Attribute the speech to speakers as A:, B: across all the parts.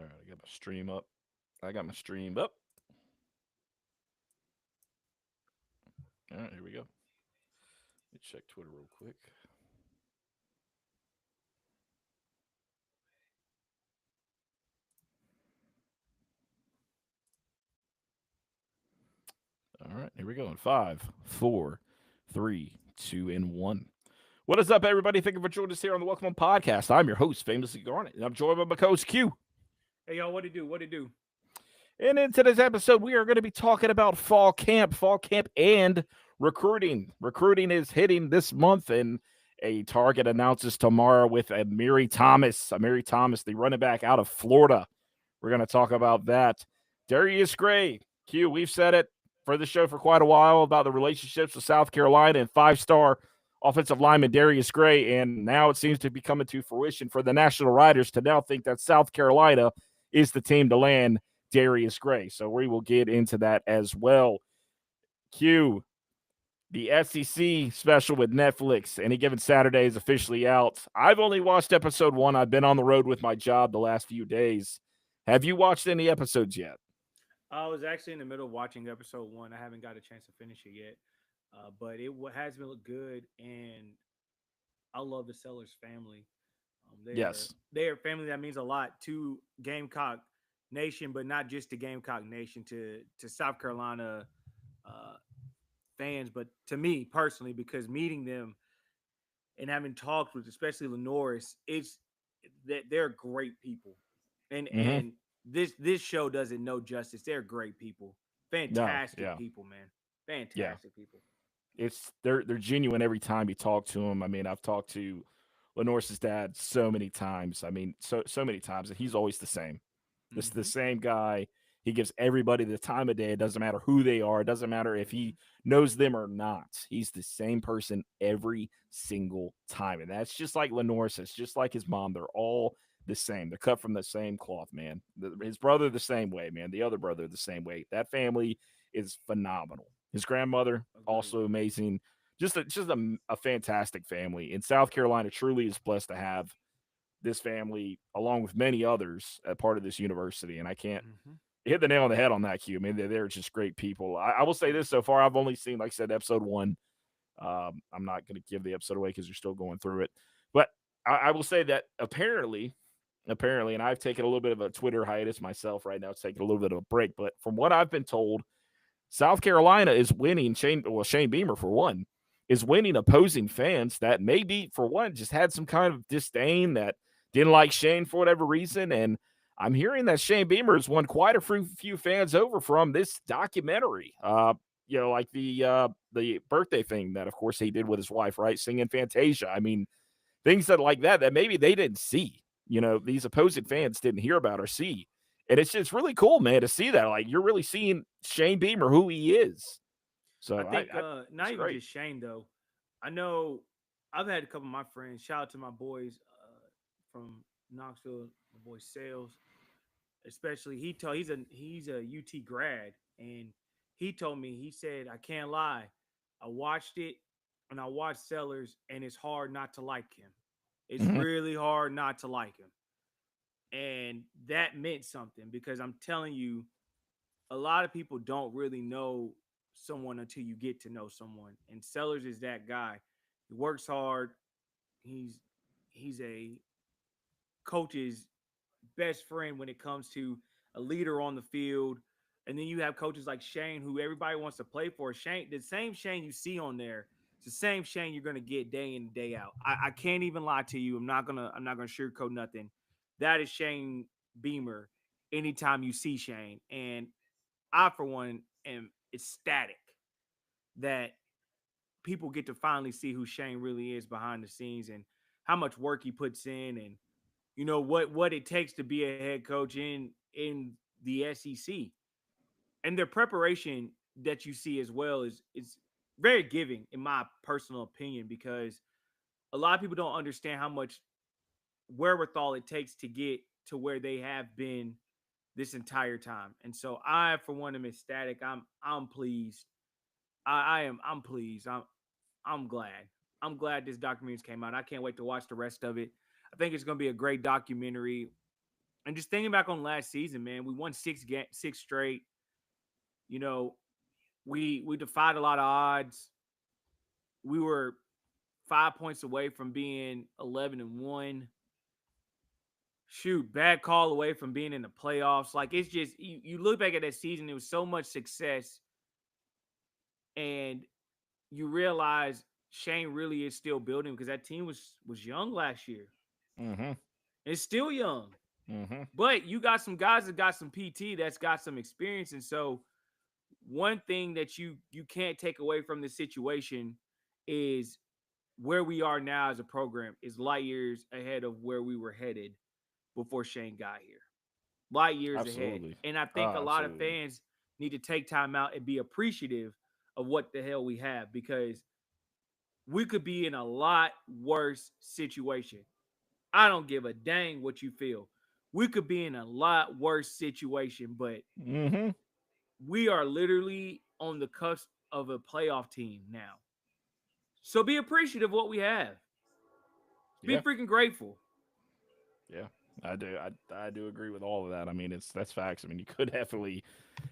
A: right, I got my stream up. I got my stream up. All right, here we go. Let me check Twitter real quick. All right, here we go. In five, four, three, two, and one. What is up, everybody? Thank you for joining us here on the Welcome On Podcast. I'm your host, Famously Garnet, and I'm joined by my co-host Q.
B: Hey y'all, what it do? What it do?
A: And in today's episode, we are going to be talking about fall camp, and recruiting. Recruiting is hitting this month, and a target announces tomorrow with Amiri Thomas. Amiri Thomas, the running back out of Florida. We're going to talk about that. Darius Gray, Q, we've said it for the show for quite a while about the relationships with South Carolina and five-star offensive lineman Darius Gray, and now it seems to be coming to fruition for the National Riders to now think that South Carolina is the team to land Darius Gray. So we will get into that as well. Q, the SEC special with Netflix, Any Given Saturday, is officially out. I've only watched episode 1. I've been on the road with my job the last few days. Have you watched any episodes yet?
B: I was actually in the middle of watching episode one. I haven't got a chance to finish it yet, but has been look good, and I love the Sellers family.
A: Yes.
B: They are family that means a lot to Gamecock Nation, but not just to Gamecock Nation, to South Carolina uh, fans, but to me personally, because meeting them and having talked with, especially Lenoris, it's that they're great people, and
A: Mm-hmm.
B: this show doesn't know justice. They're great people,
A: No,
B: fantastic
A: yeah.
B: people, man,
A: Yeah.
B: fantastic people.
A: They're genuine every time you talk to them. I mean, I've talked to Lenore's dad so many times. I mean, so many times, and he's always the same. This is the
B: Hmm.
A: same guy. He gives everybody the time of day. It doesn't matter who they are. It doesn't matter if he knows them or not. He's the same person every single time. And that's just like Lenore's. It's just like his mom. They're all the same. They're cut from the same cloth, man. His brother the same way, man. The other brother the same way. That family is phenomenal. His grandmother
B: Agreed.
A: also amazing. Just a fantastic family. And South Carolina truly is blessed to have this family, along with many others, a part of this university. And I can't
B: Hmm.
A: hit the nail on the head on that, Q. I mean, they're just great people. I will say this so far, I've only seen, like I said, episode 1. I'm not going to give the episode away because you're still going through it. But I will say that apparently, and I've taken a little bit of a Twitter hiatus myself right now. It's taking a little bit of a break. But from what I've been told, South Carolina is winning. Shane Beamer, for one, is winning opposing fans that maybe, for one, just had some kind of disdain, that didn't like Shane for whatever reason. And I'm hearing that Shane Beamer has won quite a few fans over from this documentary. Like the birthday thing that, of course, he did with his wife, right? Singing Fantasia. I mean, things that like that maybe they didn't see. These opposing fans didn't hear about or see. And it's just really cool, man, to see that. Like, you're really seeing Shane Beamer, who he is. So
B: I think
A: it's
B: not even
A: great.
B: just Shane though. I know I've had a couple of my friends. Shout out to my boys from Knoxville, my boy Sales. Especially he's a UT grad, and he told me, he said, I can't lie, I watched it, and I watched Sellers, and it's hard not to like him. It's
A: Hmm.
B: really hard not to like him, and that meant something, because I'm telling you, a lot of people don't really know someone until you get to know someone, and Sellers is that guy. He works hard. He's a coach's best friend when it comes to a leader on the field. And then you have coaches like Shane, who everybody wants to play for. Shane, the same Shane you see on there, it's the same Shane you're gonna get day in and day out. I can't even lie to you. I'm not gonna sugarcoat nothing. That is Shane Beamer. Anytime you see Shane, and I, for one, am ecstatic that people get to finally see who Shane really is behind the scenes, and how much work he puts in, and what it takes to be a head coach in the SEC. And their preparation that you see as well is very giving, in my personal opinion, because a lot of people don't understand how much wherewithal it takes to get to where they have been this entire time. And so I, for one, am ecstatic. I'm pleased. I'm pleased. I'm glad. I'm glad this documentary came out. I can't wait to watch the rest of it. I think it's going to be a great documentary. And just thinking back on last season, man, we won six straight. You know, we defied a lot of odds. We were 5 points away from being 11-1. Shoot, bad call away from being in the playoffs. Like it's just you look back at that season, it was so much success, and you realize Shane really is still building because that team was young last year.
A: Mm-hmm.
B: It's still young.
A: Mm-hmm.
B: But you got some guys that got some PT that's got some experience. And so one thing that you can't take away from this situation is where we are now as a program is light years ahead of where we were headed before Shane got here. Light years ahead.
A: Absolutely.
B: And I think a
A: Oh,
B: lot of
A: absolutely.
B: fans need to take time out and be appreciative of what the hell we have because we could be in a lot worse situation. I don't give a dang what you feel. We could be in a lot worse situation, but
A: Mm-hmm.
B: we are literally on the cusp of a playoff team now. So be appreciative of what we have. Be
A: Yeah.
B: freaking grateful.
A: Yeah. I do. I do agree with all of that. I mean, that's facts. I mean, you could definitely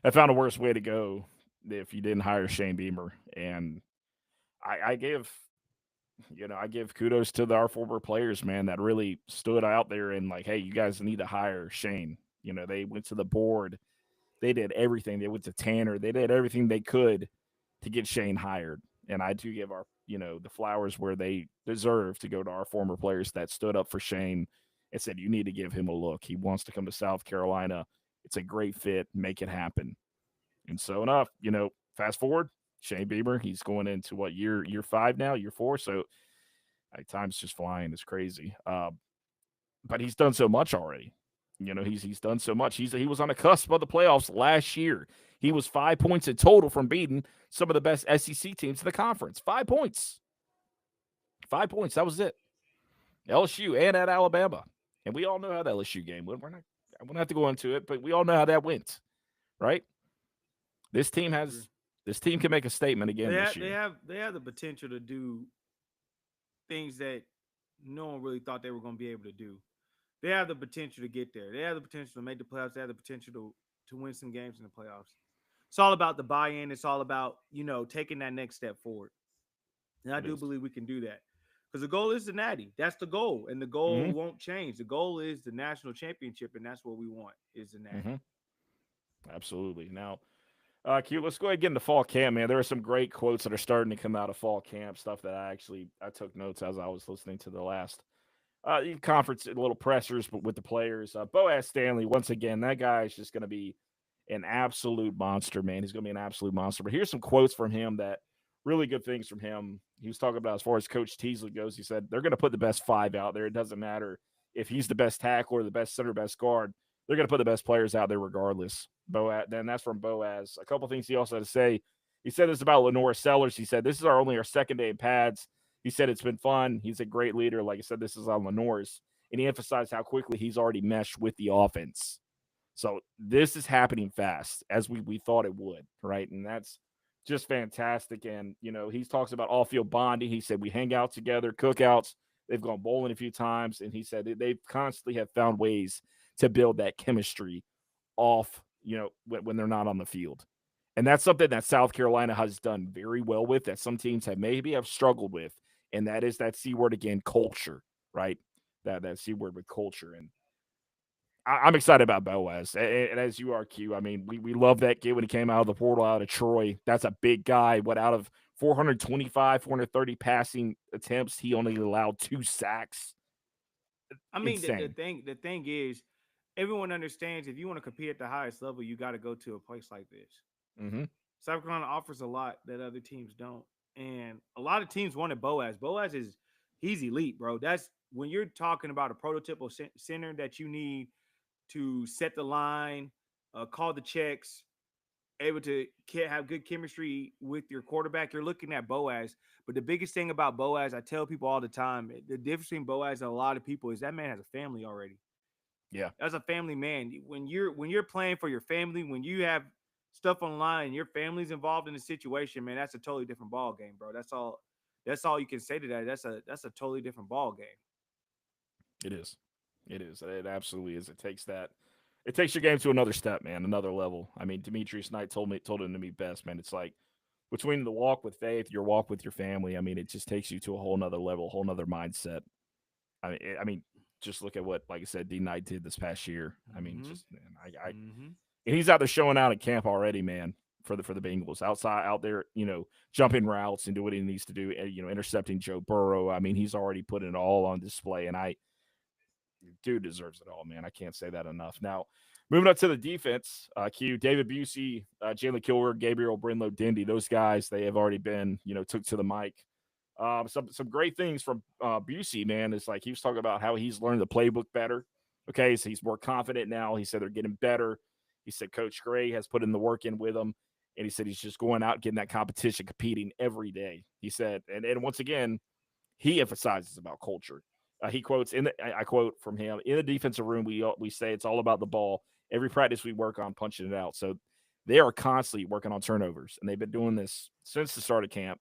A: have found a worse way to go if you didn't hire Shane Beamer. And I give I give kudos to our former players, man, that really stood out there and like, hey, you guys need to hire Shane. They went to the board. They did everything. They went to Tanner. They did everything they could to get Shane hired. And I do give our, the flowers where they deserve to go to our former players that stood up for Shane and said, you need to give him a look. He wants to come to South Carolina. It's a great fit. Make it happen. And so enough, fast forward, Shane Beamer, he's going into what year 5 now, year 4. So time's just flying. It's crazy. But he's done so much already. He's done so much. He was on the cusp of the playoffs last year. He was 5 points in total from beating some of the best SEC teams in the conference. 5 points. 5 points. That was it. LSU and at Alabama. And we all know how the LSU game went. I won't have to go into it, but we all know how that went, right? This team
B: True.
A: has this team can make a statement again
B: They
A: this
B: have
A: year.
B: they have the potential to do things that no one really thought they were going to be able to do. They have the potential to get there. They have the potential to make the playoffs. They have the potential to win some games in the playoffs. It's all about the buy-in. It's all about, taking that next step forward. And I
A: It
B: do
A: is.
B: believe we can do that. Because the goal is the natty. That's the goal. And the goal
A: Mm-hmm.
B: won't change. The goal is the national championship, and that's what we want is the natty.
A: Mm-hmm. Absolutely. Now, Q, let's go ahead and get into fall camp, man. There are some great quotes that are starting to come out of fall camp, stuff that I took notes as I was listening to the last conference, little pressers but with the players. Boaz Stanley, once again, that guy is just going to be an absolute monster, man. He's going to be an absolute monster. But here's some quotes from him that really good things from him. He was talking about as far as Coach Teasley goes. He said they're going to put the best 5 out there. It doesn't matter if he's the best tackle or the best center, best guard. They're going to put the best players out there regardless. Boaz, then that's from Boaz. A couple things he also had to say. He said this about Lenore Sellers. He said this is only our second day in pads. He said it's been fun. He's a great leader. Like I said, this is on Lenore's. And he emphasized how quickly he's already meshed with the offense. So this is happening fast as we thought it would, right? And that's just fantastic. And, he talks about off-field bonding. He said we hang out together, cookouts. They've gone bowling a few times. And he said they constantly have found ways to build that chemistry off, when they're not on the field. And that's something that South Carolina has done very well with that some teams have struggled with. And that is that C word again, culture, right? That C word with culture. And I'm excited about Boaz. And as you are, Q, I mean, we love that kid when he came out of the portal out of Troy. That's a big guy. What out of 425, 430 passing attempts, he only allowed 2 sacks.
B: I mean,
A: Insane.
B: the thing is, everyone understands if you want to compete at the highest level, you got to go to a place like this.
A: Mm-hmm.
B: South Carolina offers a lot that other teams don't, and a lot of teams wanted Boaz. Boaz is he's elite, bro. That's when you're talking about a prototypical center that you need to set the line, call the checks, able to have good chemistry with your quarterback. You're looking at Boaz. But the biggest thing about Boaz, I tell people all the time, the difference between Boaz and a lot of people is that man has a family already.
A: Yeah.
B: As a family man, when you're playing for your family, when you have stuff online and your family's involved in the situation, man, that's a totally different ball game, bro. That's all. That's all you can say to that. That's a totally different ball game.
A: It is. It is. It absolutely is. It takes that. It takes your game to another step, man, another level. I mean, Demetrius Knight told him to me best, man. It's like between the walk with faith, your walk with your family. I mean, it just takes you to a whole nother level, a whole nother mindset. I mean, just look at what, like I said, D Knight did this past year. I mean,
B: Mm-hmm.
A: just man, I
B: Mm-hmm.
A: and he's out there showing out at camp already, man. For the Bengals, outside out there, jumping routes and do what he needs to do. Intercepting Joe Burrow. I mean, he's already putting it all on display, and dude deserves it all, man. I can't say that enough. Now, moving up to the defense, Q, David Busey, Jalen Kilgore, Gabriel Brinlow, Dindy, those guys, they have already been, took to the mic. Some great things from Busey, man. It's like he was talking about how he's learned the playbook better. Okay, so he's more confident now. He said they're getting better. He said Coach Gray has put in the work in with him, and he said he's just going out getting that competition, competing every day. He said, and once again, he emphasizes about culture. He quotes I quote from him, in the defensive room, we say it's all about the ball. Every practice we work on punching it out. So they are constantly working on turnovers, and they've been doing this since the start of camp.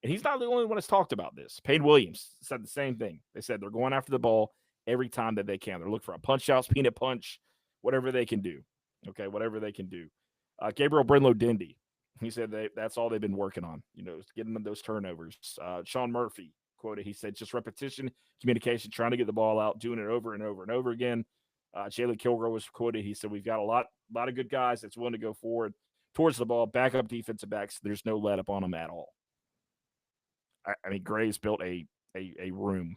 A: And he's not the only one that's talked about this. Payne Williams said the same thing. They said they're going after the ball every time that they can. They're looking for a punch outs, peanut punch, whatever they can do. Okay, whatever they can do. Gabriel Brinlow Dindy, he said that's all they've been working on, getting them those turnovers. Sean Murphy quoted, he said, just repetition, communication, trying to get the ball out, doing it over and over and over again. Jalen Kilgore was quoted. He said, we've got a lot of good guys that's willing to go forward towards the ball, backup defensive backs. There's no let up on them at all. I mean, Gray's built a room.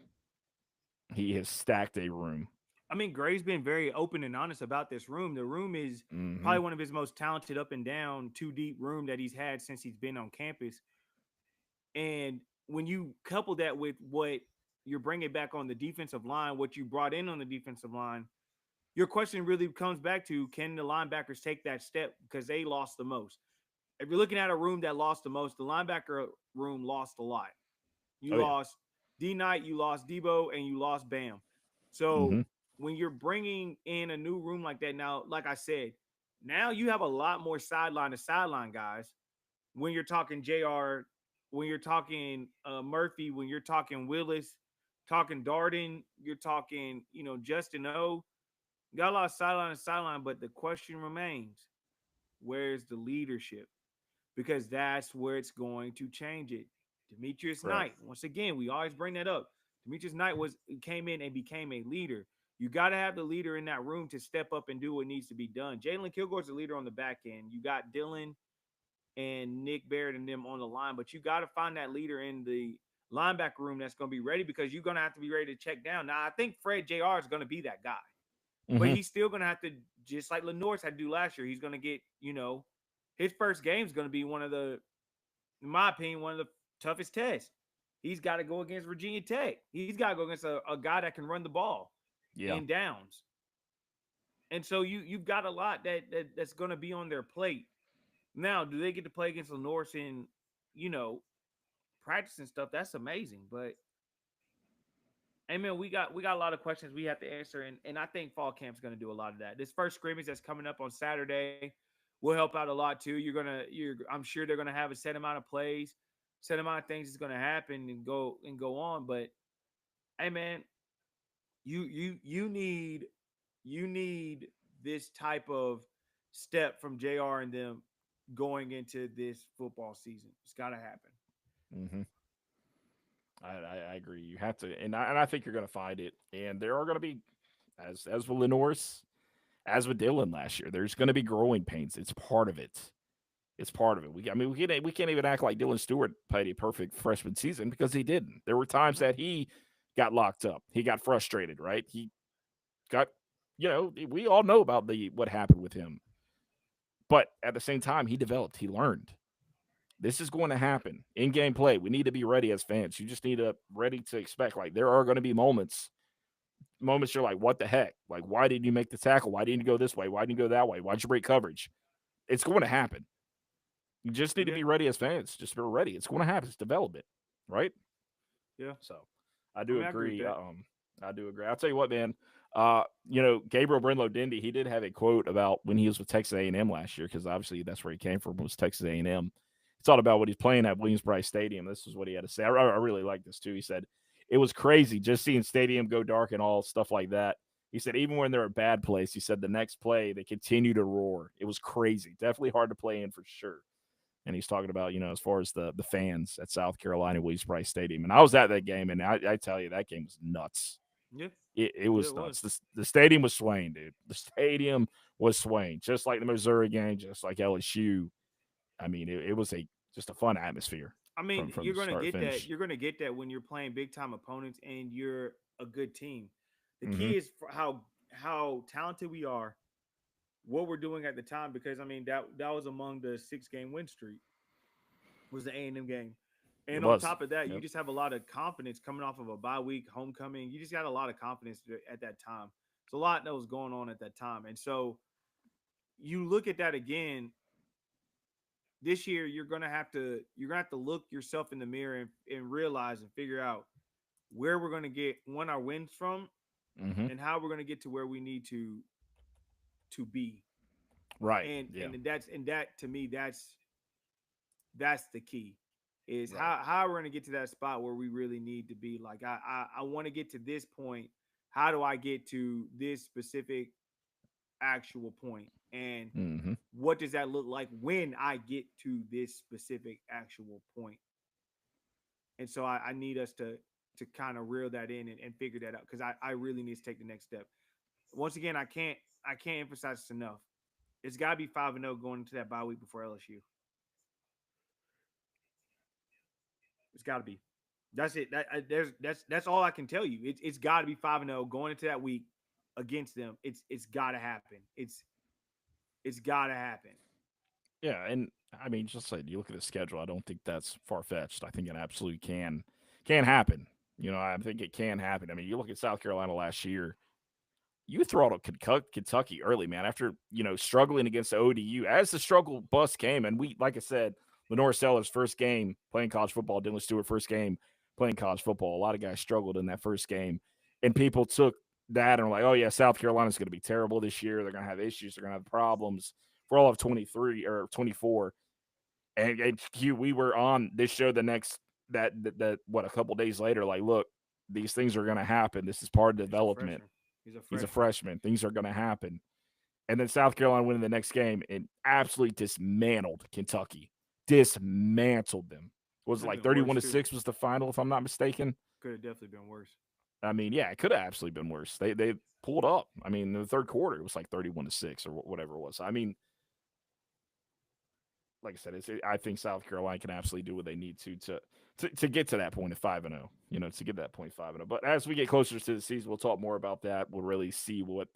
A: He has stacked a room.
B: I mean, Gray's been very open and honest about this room. The room is
A: Mm-hmm.
B: probably one of his most talented up and down, two deep room that he's had since he's been on campus. And when you couple that with what you're bringing back on the defensive line, what you brought in on the defensive line, your question really comes back to, can the linebackers take that step because they lost the most? If you're looking at a room that lost the most, the linebacker room lost a lot. You
A: Oh yeah.
B: lost D Knight, you lost Debo, and you lost Bam. So
A: Mm-hmm.
B: when you're bringing in a new room like that, now, like I said, now you have a lot more sideline to sideline guys. When you're talking JR, when you're talking Murphy, when you're talking Willis, talking Darden, you're talking, Justin O. Got a lot of sideline to sideline, but the question remains, where's the leadership? Because that's where it's going to change it. Demetrius
A: Right.
B: Knight, once again, we always bring that up. Demetrius Knight came in and became a leader. You got to have the leader in that room to step up and do what needs to be done. Jalen Kilgore's the leader on the back end. You got Dylan and Nick Barrett and them on the line, but you got to find that leader in the linebacker room that's going to be ready, because you're going to have to be ready to check down. Now, I think Fred JR is going to be that guy, but
A: Mm-hmm.
B: he's still going to have to, just like Lenoir's had to do last year, he's going to get, his first game is going to be one of the, in my opinion, one of the toughest tests. He's got to go against Virginia Tech. He's got to go against a guy that can run the ball
A: Yeah.
B: in downs. And so you've got a lot that's going to be on their plate. Now, do they get to play against Lenoir in, you know, practice and stuff? That's amazing. But hey man, we got a lot of questions we have to answer, and I think fall camp's going to do a lot of that. This first scrimmage that's coming up on Saturday will help out a lot too. I'm sure they're gonna have a set amount of plays, set amount of things that's going to happen and go on. But hey man, you need this type of step from Jr. and them going into this football season. It's got to happen.
A: Mm-hmm. I agree. You have to, and I think you're going to find it. And there are going to be, as with Lenoir's, as with Dylan last year, there's going to be growing pains. It's part of it. It's part of it. We can't even act like Dylan Stewart played a perfect freshman season, because he didn't. There were times that he got locked up. He got frustrated. Right. He got, we all know about the what happened with him. But at the same time, he developed. He learned. This is going to happen in game play. We need to be ready as fans. You just need to ready to expect. Like, there are going to be moments you're like, what the heck? Like, why didn't you make the tackle? Why didn't you go this way? Why didn't you go that way? Why'd you break coverage? It's going to happen. You just need to
B: Yeah,
A: be ready as fans. Just be ready. It's going to happen. It's development, right?
B: yeah.
A: So I
B: I
A: do
B: mean, I agree with
A: agree.
B: that.
A: I do agree. I'll tell you what, man. Gabriel Brinlow Dindy, he did have a quote about when he was with Texas A&M last year, because obviously that's where he came from, was Texas A&M. It's all about what he's playing at Williams-Brice Stadium. This is what he had to say. I really like this too. He said, it was crazy just seeing stadium go dark and all stuff like that. He said even when they're a bad place, he said the next play they continue to roar. It was crazy. Definitely hard to play in for sure. And he's talking about, as far as the fans at South Carolina Williams Brice Stadium. And I was at that game, and I tell you, that game was nuts.
B: Yeah,
A: It
B: yeah,
A: was
B: it was.
A: nuts. The stadium was swaying, dude. The stadium was swaying, just like the Missouri game, just like LSU. I mean, it was just a fun atmosphere
B: I mean,
A: from
B: you're gonna
A: start to
B: get that.
A: finish.
B: You're gonna get that when you're playing big time opponents and you're a good team. The
A: Mm-hmm.
B: key is for how talented we are, what we're doing at the time. Because I mean that was among the 6 game win streak was the A&M game,
A: It
B: and on
A: was.
B: top of that, you
A: Yep.
B: just have a lot of confidence coming off of a bye week, homecoming. You just got a lot of confidence at that time. It's a lot that was going on at that time, and so you look at that again this year. You're gonna have to look yourself in the mirror and realize and figure out where we're going to get our wins from
A: Mm-hmm.
B: and how we're going to get to where we need to be.
A: Right.
B: and
A: Yeah.
B: and that's and that to me, that's the key, is
A: Right.
B: how we're going to get to that spot where we really need to be. Like I want to get to this point. How do I get to this specific actual point, and
A: Mm-hmm.
B: what does that look like when I get to this specific actual point? And so I need us to kind of reel that in and figure that out, because I really need to take the next step. Once again, I can't emphasize this enough. It's got to be 5-0 going into that bye week before LSU. It's got to be. That's it. That's all I can tell you. It's got to be 5-0 going into that week against them. It's got to happen. It's got to happen.
A: Yeah, and I mean, just like you look at the schedule, I don't think that's far fetched. I think it absolutely can happen. I think it can happen. I mean, you look at South Carolina last year. You throw out Kentucky early, man. After struggling against the ODU, as the struggle bus came, and we, like I said, Lenore Sellers' first game playing college football, Dylan Stewart first game playing college football. A lot of guys struggled in that first game, and people took that and were like, "Oh yeah, South Carolina's going to be terrible this year. They're going to have issues. They're going to have problems." For all of 23 or 24, and we were on this show the next that what a couple days later, like, look, these things are going to happen. This is part of
B: He's a
A: development.
B: freshman. He's a
A: He's a
B: freshman.
A: freshman. Things are going to happen. And then South Carolina winning the next game and absolutely dismantled Kentucky. Dismantled them. Was it
B: Could have
A: like
B: been worse
A: 31 to
B: too.
A: 6 was the final, if I'm not mistaken?
B: Could have definitely been worse.
A: I mean, yeah, it could have absolutely been worse. They pulled up. I mean, in the third quarter, it was like 31 to 6 or whatever it was. I mean, like I said, I think South Carolina can absolutely do what they need to get to that point of 5-0. To get that point 5-0. But as we get closer to the season, we'll talk more about that. We'll really see what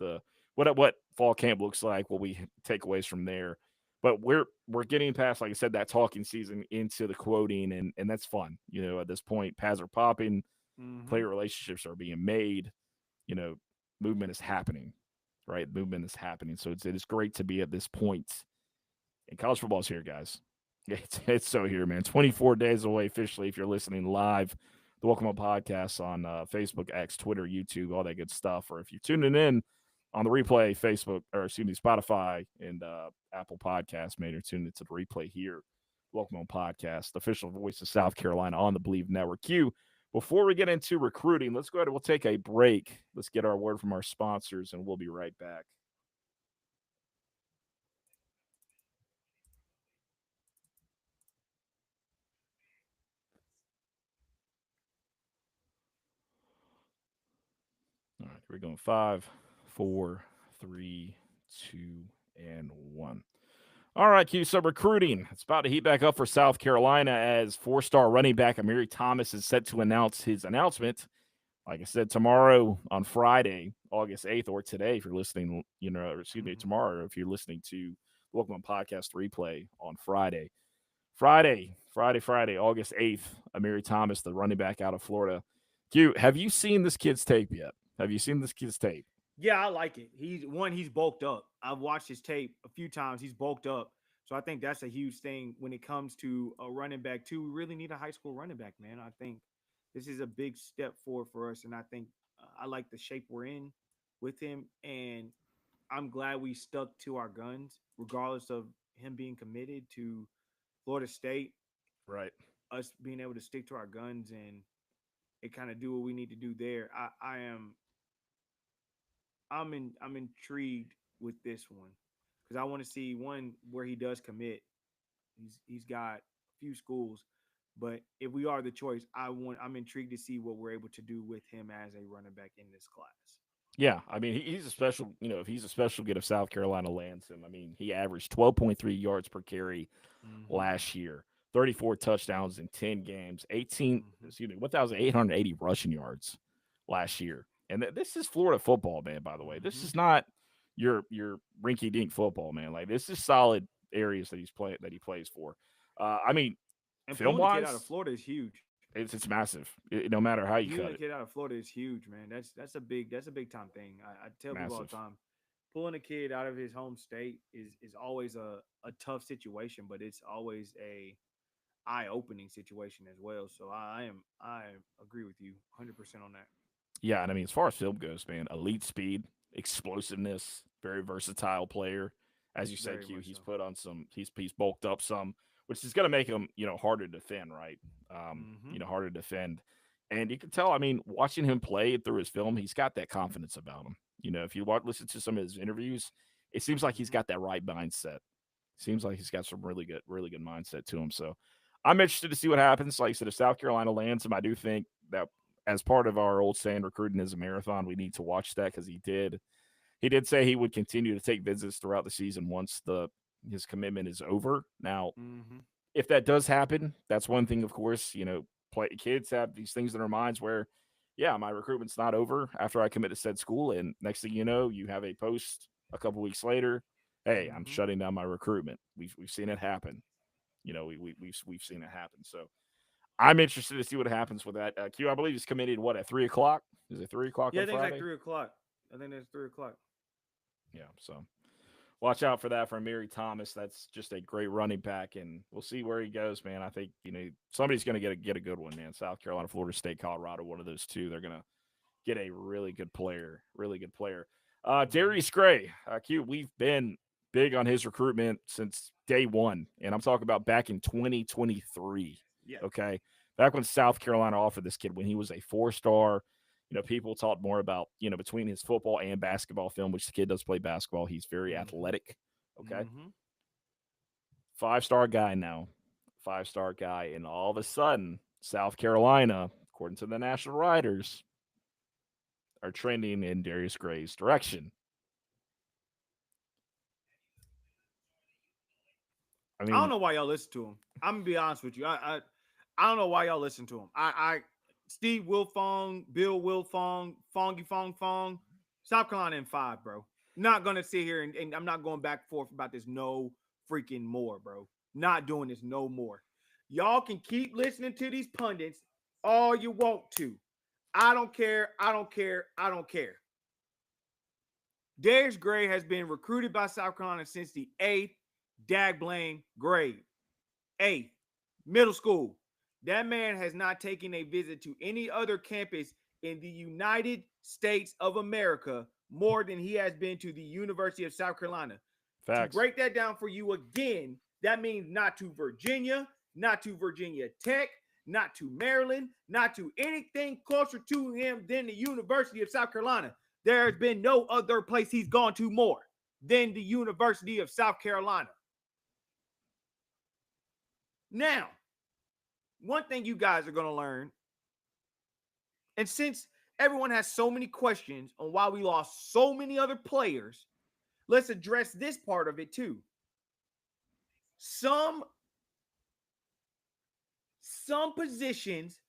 A: fall camp looks like, what we take aways from there. But we're getting past, like I said, that talking season into the quoting, and that's fun. At this point, pads are popping,
B: Mm-hmm.
A: player relationships are being made. You know, movement is happening, right? Movement is happening. So it is great to be at this point. And college football's here, guys. It's so here, man. 24 days away officially if you're listening live. The Welcome Up Podcast on Facebook, X, Twitter, YouTube, all that good stuff. Or if you're tuning in on the replay, Facebook, or excuse me, Spotify and Apple Podcasts, man, you're tuning into the replay here. Welcome On Podcast, the official voice of South Carolina on the Believe Network. Q, before we get into recruiting, let's go ahead and we'll take a break. Let's get our word from our sponsors, and we'll be right back. All right, we're going 5, 4, 3, 2, and 1. All right, Q. So recruiting, it's about to heat back up for South Carolina as four-star running back Amiri Thomas is set to announce his announcement. Like I said, tomorrow on Friday, August 8th, or today, if you're listening, or excuse me,
B: Mm-hmm.
A: tomorrow, if you're listening to Welcome On Podcast replay on Friday. Friday, August 8th, Amiri Thomas, the running back out of Florida. Q, have you seen this kid's tape yet? Have you seen this kid's tape?
B: Yeah, I like it. He's bulked up. I've watched his tape a few times. He's bulked up. So I think that's a huge thing when it comes to a running back too. We really need a high school running back, man. I think this is a big step forward for us, and I think I like the shape we're in with him, and I'm glad we stuck to our guns, regardless of him being committed to Florida State.
A: Right.
B: Us being able to stick to our guns and kind of do what we need to do there. I am I'm intrigued with this one because I want to see one where he does commit. He's got a few schools, but if we are the choice, I'm intrigued to see what we're able to do with him as a running back in this class.
A: Yeah, I mean, he's a special. If he's a special get if South Carolina lands him, I mean, he averaged 12.3 yards per carry
B: Mm-hmm.
A: last year, 34 touchdowns in 10 games, 18,
B: Mm-hmm.
A: 1,880 rushing yards last year. And this is Florida football, man. By the way, this
B: Mm-hmm.
A: is not your rinky dink football, man. Like this is solid areas that he plays for. I mean,
B: And
A: film
B: pulling a kid out of
A: wise,
B: Florida is huge.
A: it's massive. No matter how you
B: Pulling
A: cut
B: a
A: it,
B: kid out of Florida is huge, man. That's a big time thing. I tell people all the
A: massive.
B: time, pulling a kid out of his home state is always a tough situation, but it's always a eye opening situation as well. So I agree with you 100% on that.
A: Yeah, and I mean, as far as film goes, man, elite speed, explosiveness, very versatile player. As you said,
B: Very
A: Q,
B: much
A: he's
B: so.
A: put on some, he's bulked up some, which is going to make him, harder to defend, right?
B: Mm-hmm.
A: Harder to defend. And you can tell, I mean, watching him play through his film, he's got that confidence about him. If you listen to some of his interviews, it seems like he's
B: Mm-hmm.
A: got that right mindset. Seems like he's got some really good mindset to him. So I'm interested to see what happens. Like I said, if South Carolina lands him, I do think that as part of our old saying, recruiting is a marathon, we need to watch that because he did say he would continue to take visits throughout the season once the his commitment is over. Now,
B: Mm-hmm.
A: if that does happen, that's one thing. Of course, kids have these things in their minds where, yeah, my recruitment's not over after I commit to said school, and next thing you know, you have a post a couple weeks later. Hey, I'm
B: Mm-hmm.
A: shutting down my recruitment. We've seen it happen. We've seen it happen. So I'm interested to see what happens with that. Q, I believe he's committed what at 3 o'clock? Is it 3 o'clock
B: Yeah,
A: on
B: I think it's like
A: Friday?
B: 3 o'clock. I think it's 3 o'clock.
A: Yeah. So watch out for that from Mary Thomas. That's just a great running back, and we'll see where he goes, man. I think somebody's going to get a good one, man. South Carolina, Florida State, Colorado, one of those two. They're going to get a really good player, really good player.
B: Mm-hmm.
A: Darius Gray, Q. We've been big on his recruitment since day one, and I'm talking about back in 2023.
B: Yeah.
A: Okay, back when South Carolina offered this kid when he was a 4 star. People talk more about between his football and basketball film, which the kid does play basketball. He's very
B: Mm-hmm.
A: athletic. Okay,
B: Mm-hmm.
A: 5 star guy now, 5 star guy, and all of a sudden, South Carolina, according to the National Writers, are trending in Darius Gray's direction. I
B: I don't
A: mean,
B: know why y'all listen to him. I'm gonna be honest with you. I don't know why y'all listen to him. Steve Wilfong, Bill Wilfong, Fongy Fong Fong, South Carolina in 5, bro. Not gonna sit here and I'm not going back and forth about this no freaking more, bro. Not doing this no more. Y'all can keep listening to these pundits all you want to. I don't care. I don't care. I don't care. Darius Gray has been recruited by South Carolina since the 8th dag blame grade. 8th, middle school. That man has not taken a visit to any other campus in the United States of America more than he has been to the University of South Carolina. To
A: facts.
B: break that down for you again, that means not to Virginia, not to Virginia Tech, not to Maryland, not to anything closer to him than the University of South Carolina. There has been no other place he's gone to more than the University of South Carolina. Now, one thing you guys are going to learn, and since everyone has so many questions on why we lost so many other players, let's address this part of it too. Some positions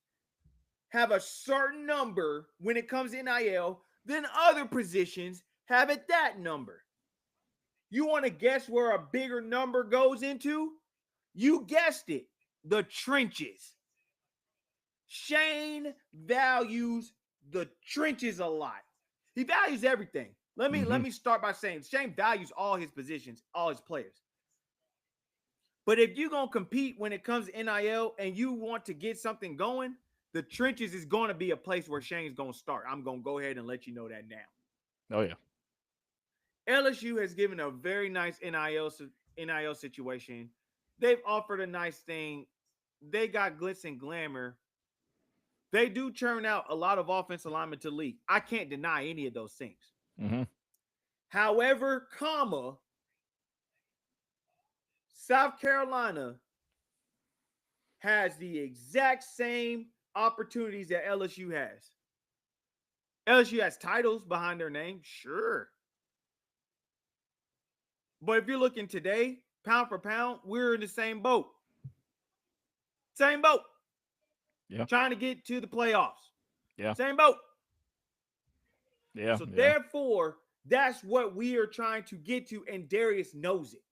B: have a certain number when it comes to NIL, then other positions have it that number. You want to guess where a bigger number goes into? You guessed it, the trenches. Shane values the trenches a lot. He values everything. Let
A: Mm-hmm.
B: me start by saying Shane values all his positions, all his players. But if you're gonna compete when it comes to NIL and you want to get something going, the trenches is going to be a place where Shane's gonna start. I'm gonna go ahead and let you know that now.
A: Oh yeah.
B: LSU has given a very nice NIL situation. They've offered a nice thing. They got glitz and glamour. They do churn out a lot of offensive linemen to the league. I can't deny any of those things.
A: Mm-hmm.
B: However, comma, South Carolina has the exact same opportunities that LSU has. LSU has titles behind their name, sure. But if you're looking today, pound for pound, we're in the same boat. Same boat.
A: Yeah.
B: Trying to get to the playoffs.
A: Yeah.
B: Same boat.
A: Yeah.
B: So
A: Yeah.
B: therefore, that's what we are trying to get to, and Darius knows it.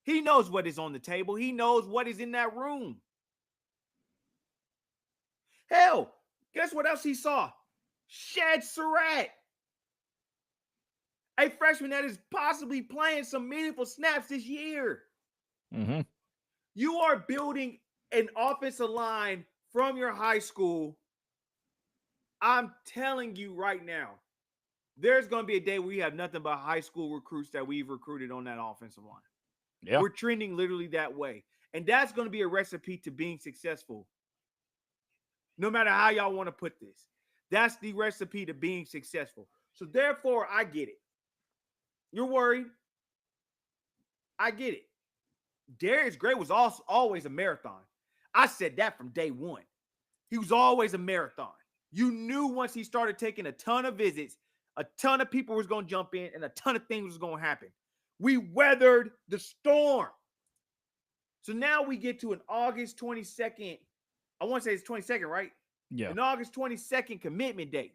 B: He knows what is on the table. He knows what is in that room. Hell, guess what else he saw? Shad Surratt, a freshman that is possibly playing some meaningful snaps this year.
A: Mm-hmm.
B: You are building an offensive line from your high school. I'm telling you right now, there's going to be a day where we have nothing but high school recruits that we've recruited on that offensive line.
A: Yeah.
B: We're trending literally that way. And that's going to be a recipe to being successful. No matter how y'all want to put this, that's the recipe to being successful. So therefore, I get it. You're worried. I get it. Darius Gray was also always a marathon. I said that from day one. He was always a marathon. You knew once he started taking a ton of visits, a ton of people was going to jump in and a ton of things was going to happen. We weathered the storm. So now we get to an August 22nd. I want to say it's 22nd, right?
A: Yeah.
B: An August 22nd commitment date.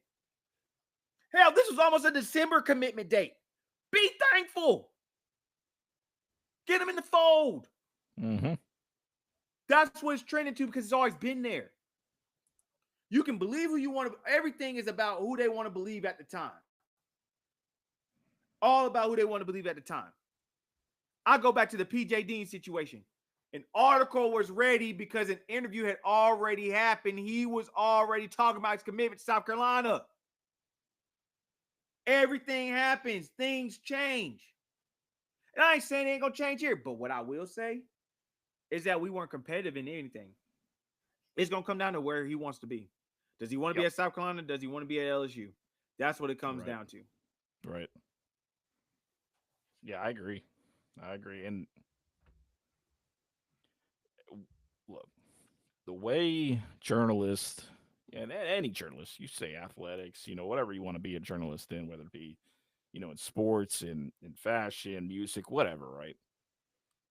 B: Hell, this was almost a December commitment date. Be thankful. Get him in the fold.
A: Mm-hmm.
B: That's what it's trending to because it's always been there. You can believe who you want to. Everything is about who they want to believe at the time. All about who they want to believe at the time. I go back to the PJ Dean situation. An article was ready because an interview had already happened. He was already talking about his commitment to South Carolina. Everything happens. Things change. And I ain't saying it ain't going to change here. But what I will say is that we weren't competitive in anything. It's going to come down to where he wants to be. Does he want to be at South Carolina? Does he want to be at LSU? That's what it comes down to.
A: Right. Yeah, I agree. And look, the way journalists and any journalist, you say athletics, whatever you want to be a journalist in, whether it be, in sports, in fashion, music, whatever, right?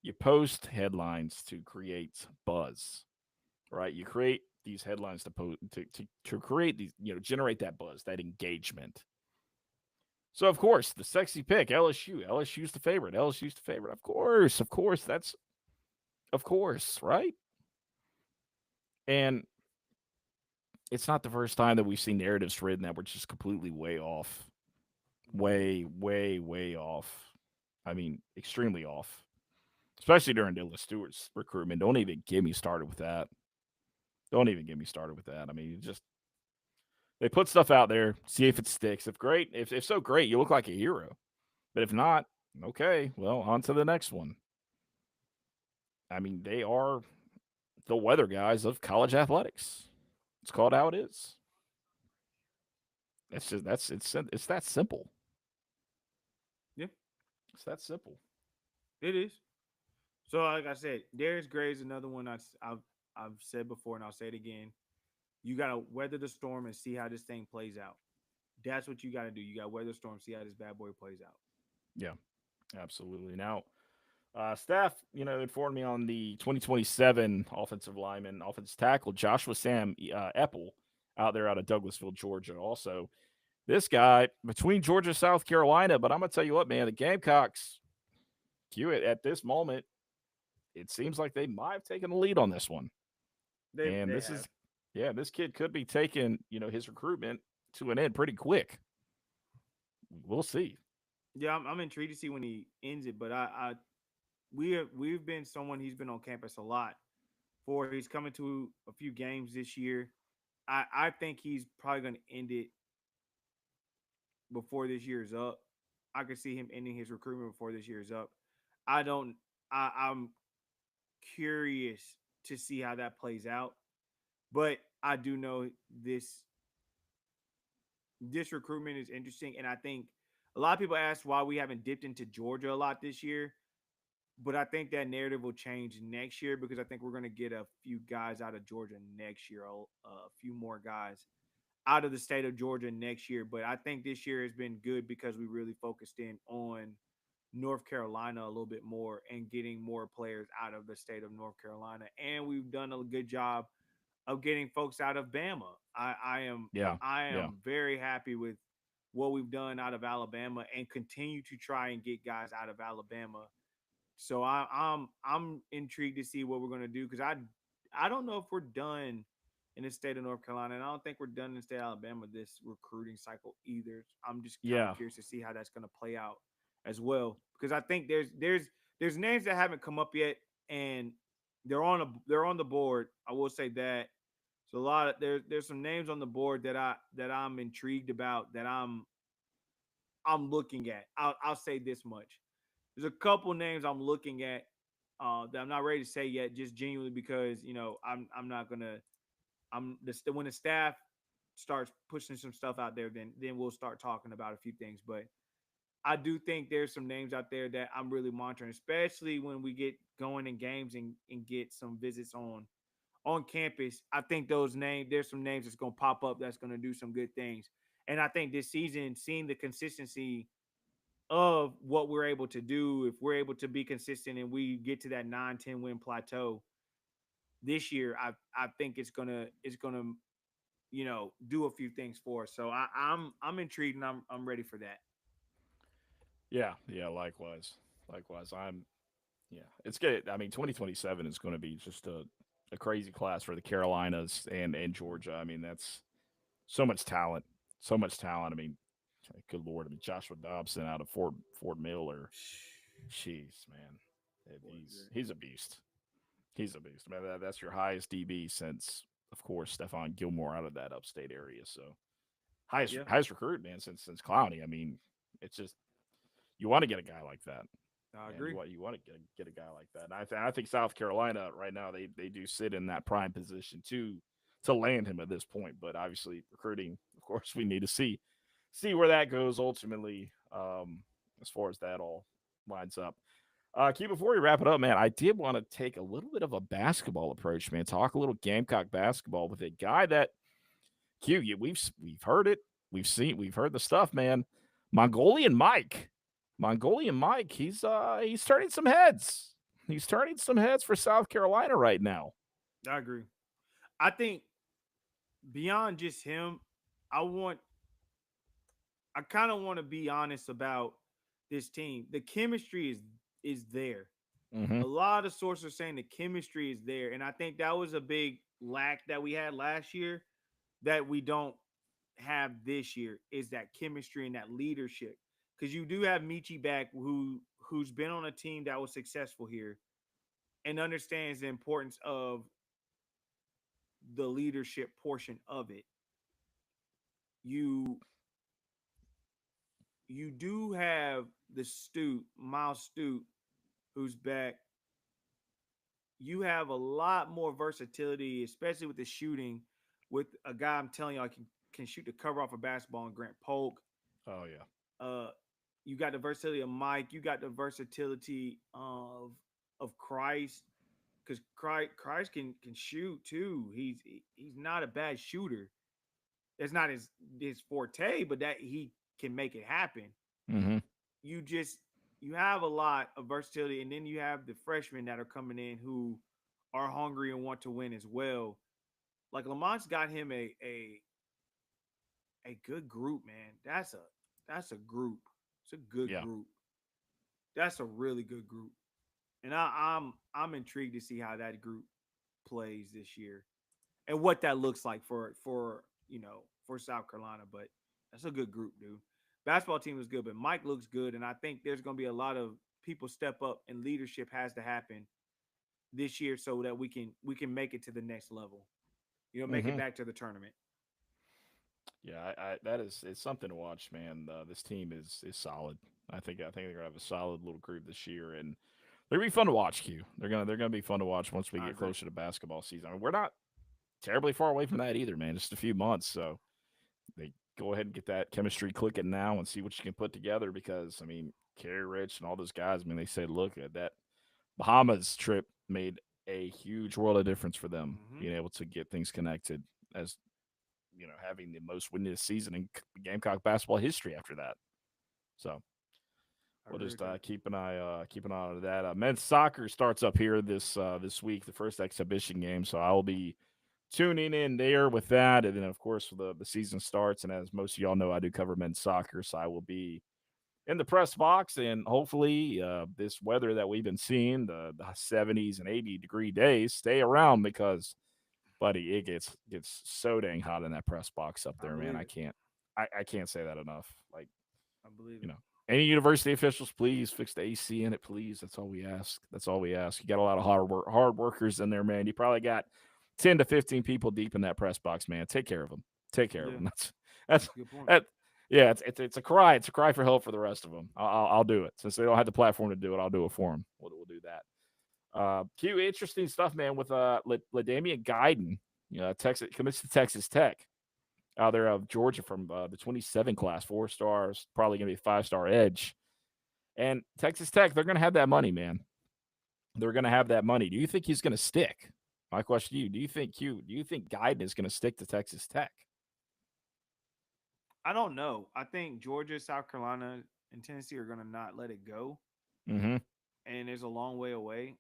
A: You post headlines to create buzz, right? You create these headlines to create these, generate that buzz, that engagement. So of course, the sexy pick, LSU. LSU's the favorite. LSU's the favorite. Of course, that's of course, right? And it's not the first time that we've seen narratives written that were just completely way off. Way, way, way off. I mean, extremely off. Especially during Dylan Stewart's recruitment. Don't even get me started with that. Don't even get me started with that. I mean, just they put stuff out there, see if it sticks. If so great, you look like a hero. But if not, okay, well, on to the next one. I mean, they are the weather guys of college athletics. It's called how it is. It's that simple.
B: Yeah,
A: It's that simple.
B: it is. So, like I said, Darius Gray is another one I've said before, and I'll say it again. You gotta weather the storm and see how this thing plays out. That's what you gotta do. You gotta weather the storm, see how this bad boy plays out.
A: Yeah, absolutely. Now, staff, informed me on the 2027 offensive lineman, offensive tackle Joshua Sam Epple out of Douglasville, Georgia. Also, this guy between Georgia, South Carolina, but I'm gonna tell you what, man, the Gamecocks, Hewitt at this moment, it seems like they might have taken the lead on this one.
B: They have.
A: This kid could be taking, his recruitment to an end pretty quick. We'll see.
B: Yeah, I'm intrigued to see when he ends it, but we've been someone he's been on campus a lot for. He's coming to a few games this year. I think he's probably going to end it before this year is up. I could see him ending his recruitment before this year is up. I don't. I'm curious to see how that plays out, but I do know this recruitment is interesting, and I think A lot of people ask why we haven't dipped into Georgia a lot this year, but I think that narrative will change next year because I think we're going to get a few guys out of Georgia next year, a few more guys out of the state of Georgia next year. But I think this year has been good because we really focused in on North Carolina a little bit more and getting more players out of the state of North Carolina. And we've done a good job of getting folks out of Bama. I am
A: Yeah.
B: I
A: Yeah.
B: am very happy with what we've done out of Alabama and continue to try and get guys out of Alabama. So I'm intrigued to see what we're gonna do because I don't know if we're done in the state of North Carolina, and I don't think we're done in the state of Alabama this recruiting cycle either. I'm just kind of
A: Yeah.
B: curious to see how that's gonna play out as well because I think there's names that haven't come up yet, and they're on the board. I will say that. So a lot of there's some names on the board that I'm intrigued about that I'm looking at. I'll say this much. There's a couple names I'm looking at that I'm not ready to say yet, just genuinely because I'm not gonna when the staff starts pushing some stuff out there, then we'll start talking about a few things. But I do think there's some names out there that I'm really monitoring, especially when we get going in games and get some visits on campus. I think there's some names that's gonna pop up that's gonna do some good things. And I think this season, seeing the consistency of what we're able to do, if we're able to be consistent and we get to that 9-10 win plateau this year, I think it's gonna do a few things for us. So I'm intrigued and I'm ready for that.
A: Yeah. Yeah. Likewise. Likewise. Yeah. It's good. I mean, 2027 is going to be just a crazy class for the Carolinas and Georgia. I mean, that's so much talent. So much talent. I mean, good Lord. I mean, Joshua Dobson out of Fort Miller. Jeez, man. He's a beast. He's a beast. Man, that's your highest DB since, of course, Stephon Gilmore out of that upstate area. So
B: Yeah,
A: highest recruit, man, since Clowney. I mean, it's just you want to get a guy like that,
B: I
A: and
B: agree.
A: you want to get a guy like that. And I think South Carolina right now they do sit in that prime position to land him at this point. But obviously, recruiting, of course, we need to see where that goes ultimately. As far as that all lines up. Q, before we wrap it up, man, I did want to take a little bit of a basketball approach, man. Talk a little Gamecock basketball with a guy that we've heard it, we've heard the stuff, man. Mongolian Mike, Mongolian Mike, he's turning some heads. He's turning some heads for South Carolina right now.
B: I agree. I think beyond just him, I want I kind of want to be honest about this team. The chemistry is there.
A: Mm-hmm.
B: A lot of sources are saying the chemistry is there, and I think that was a big lack that we had last year that we don't have this year is that chemistry and that leadership. Because you do have Michi back, who's been on a team that was successful here and understands the importance of the leadership portion of it. You you do have the Miles Stute, who's back. You have a lot more versatility, especially with the shooting, with a guy I'm telling you I can shoot the cover off a basketball and Grant Polk.
A: Oh yeah.
B: Uh, you got the versatility of Mike. You got the versatility of Christ because Christ can shoot too. He's not a bad shooter. That's not his forte, but that he can make it happen.
A: Mm-hmm.
B: You just you have a lot of versatility, and then you have the freshmen that are coming in who are hungry and want to win as well. Like Lamont's got him a good group, man. That's a group. It's a good
A: Yeah.
B: group. That's a really good group, and I'm intrigued to see how that group plays this year and what that looks like for South Carolina. But that's a good group, dude. Basketball team is good, but Mike looks good, and I think there's going to be a lot of people step up, and leadership has to happen this year so that we can make it to the next level. Make it
A: Mm-hmm.
B: back to the tournament.
A: Yeah, that is it's something to watch, man. This team is solid. I think they're gonna have a solid little group this year, and they're gonna be fun to watch. Q. They're gonna be fun to watch once we
B: I
A: get
B: agree.
A: closer to basketball season. I mean, we're not terribly far away from that either, man. Just a few months, so they go ahead and get that chemistry clicking now and see what you can put together. Because I mean, Kerry Rich and all those guys. I mean, they said, look at that Bahamas trip made a huge world of difference for them
B: Hmm.
A: being able to get things connected as having the most winningest season in Gamecock basketball history after that. So
B: I
A: we'll
B: agree
A: just
B: with that.
A: keep an eye on that. Men's soccer starts up here this week, the first exhibition game. So I will be tuning in there with that, and then of course the season starts. And as most of y'all know, I do cover men's soccer, so I will be in the press box, and hopefully this weather that we've been seeing, the 70s and 80-degree days, stay around because, buddy, it gets so dang hot in that press box up
B: I
A: there, man.
B: believe
A: I
B: it.
A: can't I can't say that enough. Like,
B: I believe
A: you
B: it.
A: know, any university officials, please fix the AC in it, please. That's all we ask. That's all we ask. You got a lot of hard workers in there, man. You probably got 10 to 15 people deep in that press box, man. Take care of them. Take care of
B: Yeah,
A: them. That's
B: that's a good point.
A: that. Yeah, it's a cry. It's a cry for help for the rest of them. I'll do it since they don't have the platform to do it. I'll do it for them. We'll do that. Q, interesting stuff, man. With LaDamian Guyton, Texas commits to Texas Tech out there of Georgia from the 27 class, 4 stars, probably gonna be a 5-star edge. And Texas Tech, they're gonna have that money, man. They're gonna have that money. Do you think he's gonna stick? My question to you: Do you think Guyton is gonna stick to Texas Tech?
B: I don't know. I think Georgia, South Carolina, and Tennessee are gonna not let it go,
A: Mm-hmm.
B: and it's a long way away.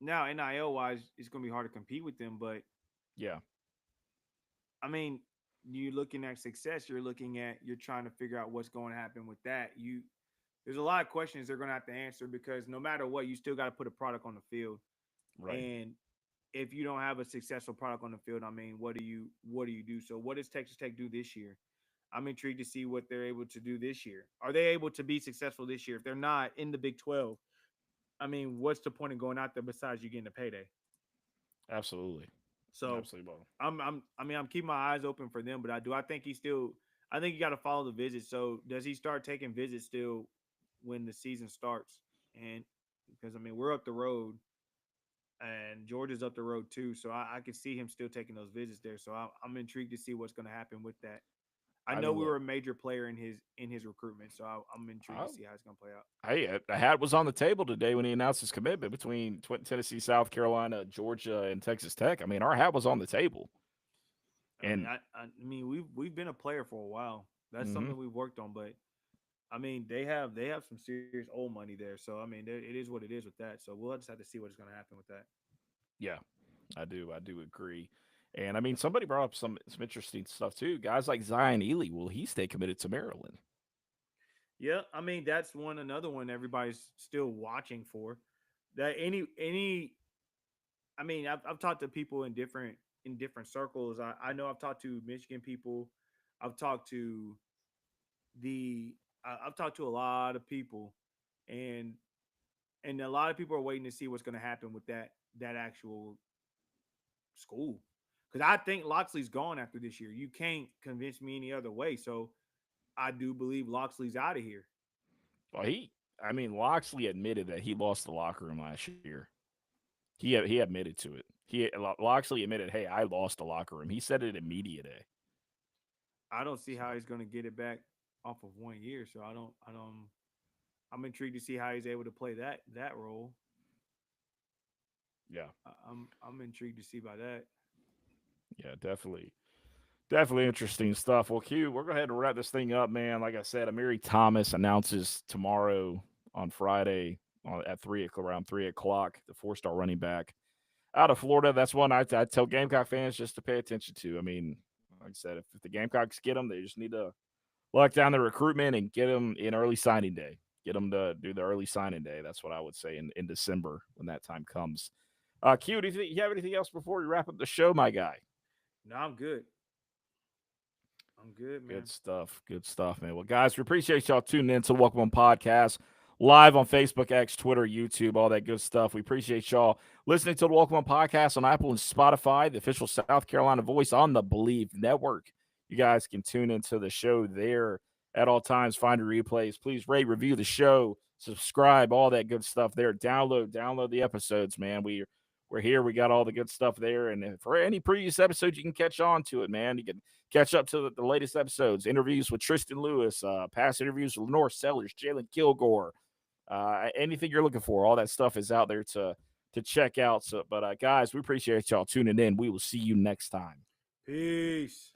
B: Now, NIL wise, it's gonna be hard to compete with them, but
A: Yeah.
B: I mean, you're looking at success. You're trying to figure out what's going to happen with that. There's a lot of questions they're going to have to answer because no matter what, you still got to put a product on the field.
A: Right.
B: And if you don't have a successful product on the field, I mean, what do you do? So what does Texas Tech do this year? I'm intrigued to see what they're able to do this year. Are they able to be successful this year? If they're not in the Big 12, I mean, what's the point of going out there besides you getting a payday?
A: Absolutely.
B: So
A: Absolutely. Well,
B: I'm keeping my eyes open for them, but I think I think you got to follow the visits. So does he start taking visits still when the season starts? And because I mean we're up the road and Georgia's up the road too, so I can see him still taking those visits there. So I'm intrigued to see what's going to happen with that. I
A: I
B: know
A: mean,
B: we
A: look.
B: were a major player in his recruitment, so I'm intrigued
A: I,
B: to see how it's going to play out.
A: hey, the hat was on the table today when he announced his commitment between Tennessee, South Carolina, Georgia, and Texas Tech. I mean, our hat was on the table, and
B: I mean we've been a player for a while. That's
A: mhm,
B: something we've worked on, but I mean, they have some serious old money there. So I mean, it is what it is with that. So we'll just have to see what's going to happen with that.
A: yeah, I do agree. And I mean, somebody brought up some interesting stuff too. Guys like Zion Ely, will he stay committed to Maryland?
B: Yeah, I mean that's another one everybody's still watching for. That any I mean, I've talked to people in different circles. I know I've talked to Michigan people. I've talked to I've talked to a lot of people, and a lot of people are waiting to see what's going to happen with that actual school. Because I think Loxley's gone after this year. You can't convince me any other way. So I do believe Loxley's out of here.
A: Well, I mean, Loxley admitted that he lost the locker room last year. He admitted to it. Loxley admitted, hey, I lost the locker room. He said it in media day.
B: I don't see how
A: So
B: he's going to get it back off of 1 year. So I don't. I'm intrigued to see how he's able to play that role.
A: yeah,
B: I'm intrigued to see by that.
A: yeah, definitely interesting stuff. Well, Q, we're going to go ahead and wrap this thing up, man. Like I said, Amiri Thomas announces tomorrow on Friday at around 3 o'clock, the 4-star running back out of Florida. That's one I tell Gamecock fans just to pay attention to. I mean, like I said, if the Gamecocks get them, they just need to lock down the recruitment and get them in early signing day. Get them to do the early signing day. That's what I would say in December when that time comes. Q, do you have anything else before we wrap up the show, my guy?
B: No, I'm good. I'm good,
A: Good
B: man.
A: stuff. Good stuff, man. Well, guys, we appreciate y'all tuning in to the Welcome On Podcast live on Facebook, X, Twitter, YouTube, all that good stuff. We appreciate y'all listening to the Welcome On Podcast on Apple and Spotify, the official South Carolina voice on the Believe Network. You guys can tune into the show there at all times. Find your replays. Please rate, review the show, subscribe, all that good stuff there. Download the episodes, man. We're we're here. We got all the good stuff there. And for any previous episodes, you can catch on to it, man. You can catch up to the latest episodes, interviews with Tristan Lewis, past interviews with Lenore Sellers, Jalen Kilgore, anything you're looking for. All that stuff is out there to check out. So, but guys, we appreciate y'all tuning in. We will see you next time.
B: Peace.